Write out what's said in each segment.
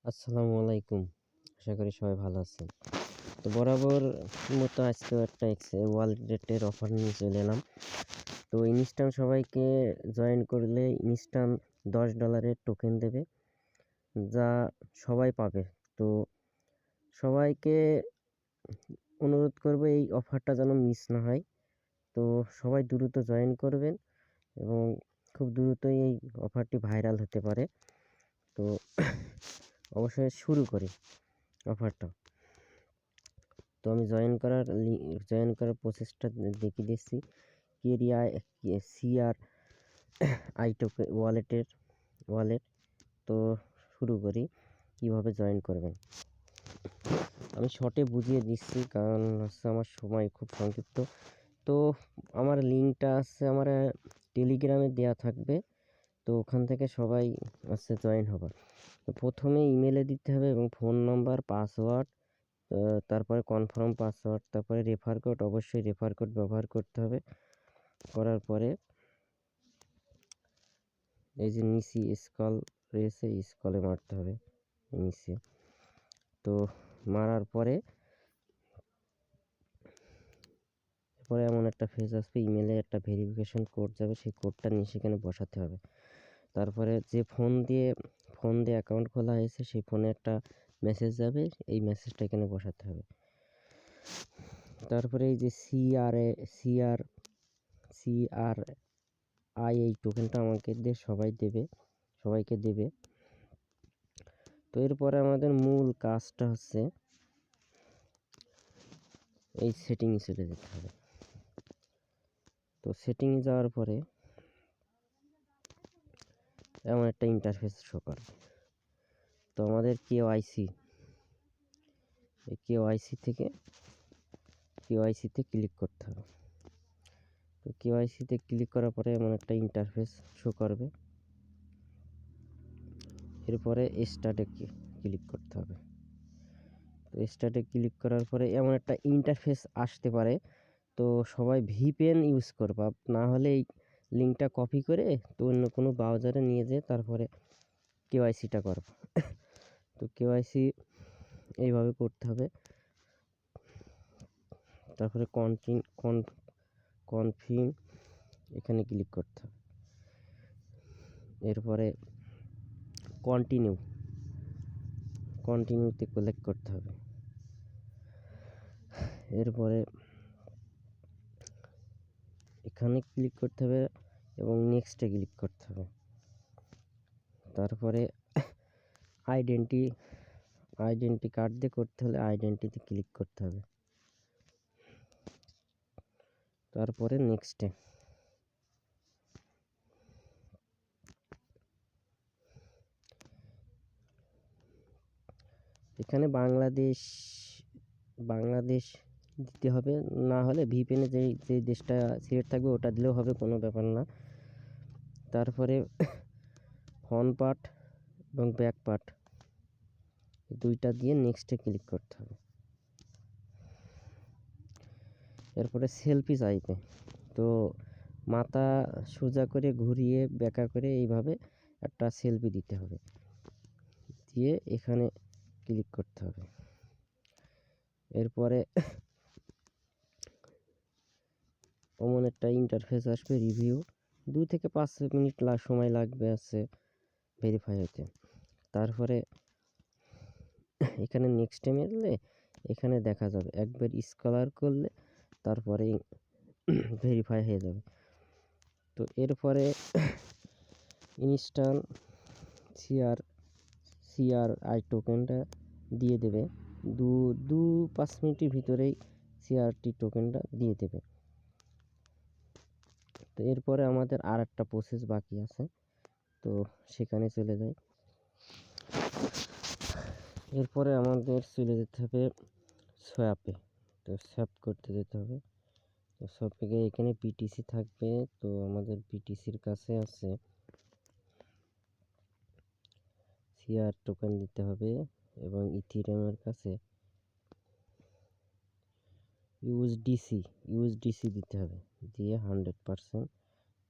আসসালামু আলাইকুম। আশা করি সবাই ভালো আছেন। তো বরাবর মতো আজকেও একটা ওয়ালেটের অফার নিয়ে চলে এলাম। তো ইনস্ট্যান্ট সবাইকে জয়েন করলে ইনস্ট্যান্ট $10 টোকেন দেবে, যা সবাই পাবে। তো সবাইকে অনুরোধ করব এই অফারটা যেন মিস না হয়। তো সবাই দ্রুত জয়েন করবেন এবং খুব দ্রুতই এই অফারটি ভাইরাল হতে পারে। তো অবশ্যই শুরু করি অফারটা। তো আমি জয়েন করার প্রসেসটা দেখিয়ে দিচ্ছি। কেরিয়া সিআর আই টোকেন ওয়ালেট। তো শুরু করি কিভাবে জয়েন করবেন। আমি শর্টে বুঝিয়ে দিচ্ছি, কারণ হচ্ছে আমার সময় খুব সংক্ষিপ্ত। তো আমার লিঙ্কটা আছে আমার টেলিগ্রামে দেওয়া থাকবে। তো ওখান থেকে সবাই জয়েন হবে। তো প্রথমে ইমেলে দিতে হবে এবং ফোন নাম্বার, পাসওয়ার্ড, তারপরে কনফার্ম পাসওয়ার্ড, তারপরে রেফার কোড, অবশ্যই রেফার কোড ব্যবহার করতে হবে। করার পরে এই যে নিচে স্ক্রল রয়েছে, স্ক্রলে মারতে হবে নিচে। তো মারার পরে এমন একটা ফেজ আসবে, ইমেলে একটা ভেরিফিকেশন কোড যাবে, সেই কোডটা নিয়ে সেখানে বসাতে হবে। তারপরে যে ফোন দিয়ে অ্যাকাউন্ট খোলা হয়েছে সেই ফোনে একটা মেসেজ যাবে, এই মেসেজটা এখানে বসাতে হবে। তারপরে এই যে সিআর এই টোকেনটা আমাকে সবাইকে দেবে। তো এরপরে আমাদের মূল কাজটা হচ্ছে এই সেটিংয়ে চলে যেতে হবে। তো সেটিংয়ে যাওয়ার পরে এমন একটা ইন্টারফেস শো করবে। তো আমাদের কেওয়াইসিতে ক্লিক করতে হবে। তো কেওয়াইসিতে ক্লিক করার পরে এমন একটা ইন্টারফেস শো করবে। এরপরে স্টার্টে ক্লিক করতে হবে। তো স্টার্টে ক্লিক করার পরে এমন একটা ইন্টারফেস আসতে পারে। তো সবাই ভিপিএন ইউজ করবা, না হলে এই লিঙ্কটা কপি করে তো অন্য কোনো ব্রাউজারে নিয়ে যেয়ে তারপরে কেওয়াইসিটা করবা। তো কেওয়াইসি এইভাবে করতে হবে। তারপরে কনফার্ম এখানে ক্লিক করতে হবে। এরপরে কন্টিনিউতে ক্লিক করতে হবে। এরপরে এখানে ক্লিক করতে হবে এবং নেক্সটে ক্লিক করতে হবে। তারপরে আইডেন্টি কার্ড দিয়ে করতে হলে আইডেন্টিতে ক্লিক করতে হবে। তারপরে নেক্সটে এখানে বাংলাদেশ দিতে হবে, না হলে ভিপিএনে যে দেশটা সিলেক্ট থাকবে ওটা দিলেও হবে, কোনো ব্যাপার না। তারপরে ফ্রন্ট পার্ট এবং ব্যাক পার্ট দুইটা দিয়ে নেক্সটে ক্লিক করতে হবে। এরপরে সেলফি চাইবে। তো মাথা সোজা করে ঘুরিয়ে বেঁকা করে এইভাবে একটা সেলফি দিতে হবে, দিয়ে এখানে ক্লিক করতে হবে। এরপরে অমন একটা ইন্টারফেস আসবে, রিভিউ 2 থেকে 5 মিনিট সময় লাগবে ভেরিফাই হতে। তারপরে এখানে নেক্সটে মেরলে এখানে দেখা যাবে, একবার স্কলার করলে তারপরে ভেরিফাই হয়ে যাবে। তো এরপরে ইনস্ট্যান্ট সিআর আই টোকেনটা দিয়ে দেবে। 5 মিনিটের ভিতরেই সিআরটি টোকেনটা দিয়ে দেবে। তো এরপরে আমাদের আর একটা প্রসেস বাকি আছে, তো সেখানে চলে যাই। এরপরে আমাদের চলে যেতে হবে সোয়াপে। তো সোয়াপ করতে যেতে হবে। তো সোয়াপে গিয়ে এখানে বিটিসি থাকবে। তো আমাদের বিটিসির কাছে আছে সিআর টোকেন দিতে হবে এবং ইথিরিয়ামের কাছে ইউএসডিসি দিতে হবে, দিয়ে 100%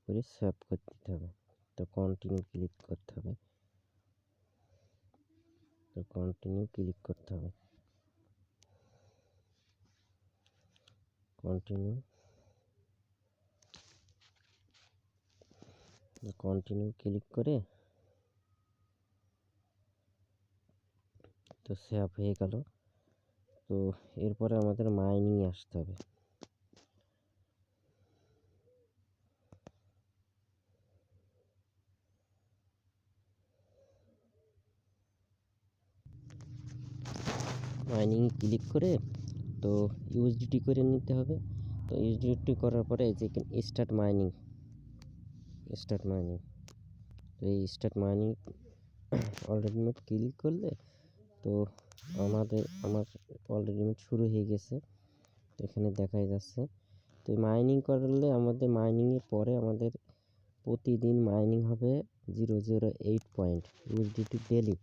করে সোয়াপ করে দিতে হবে। তো কন্টিনিউ ক্লিক করতে হবে। তো কন্টিনিউ ক্লিক করতে হবে, কন্টিনিউ ক্লিক করে তো সেভ হয়ে গেল। তো এরপরে আমাদের মাইনিং আসতে হবে। মাইনিং ক্লিক করে তো ইউএসডিটি করে নিতে হবে। তো ইউএসডিটি করার পরে এই যে স্টার্ট মাইনিং, তো এই start mining already mode click করলে তো আমার অলরেডি শুরু হয়ে গেছে। তো এখানে দেখাই যাচ্ছে। তো মাইনিং করলে আমাদের মাইনিংয়ের পরে আমাদের প্রতিদিন মাইনিং হবে 008 পয়েন্ট ইউএসডিটি ডেলি।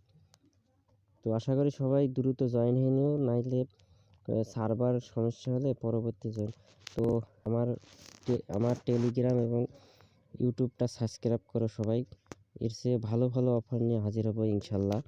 তো আশা করি সবাই দ্রুত জয়েন হয়ে নিও, নাইলে সার্ভার সমস্যা হলে পরবর্তী তো আমার টেলিগ্রাম এবং ইউটিউবটা সাবস্ক্রাইব করো সবাই। এর চেয়ে ভালো ভালো অফার নিয়ে হাজির হবো ইনশাল্লাহ।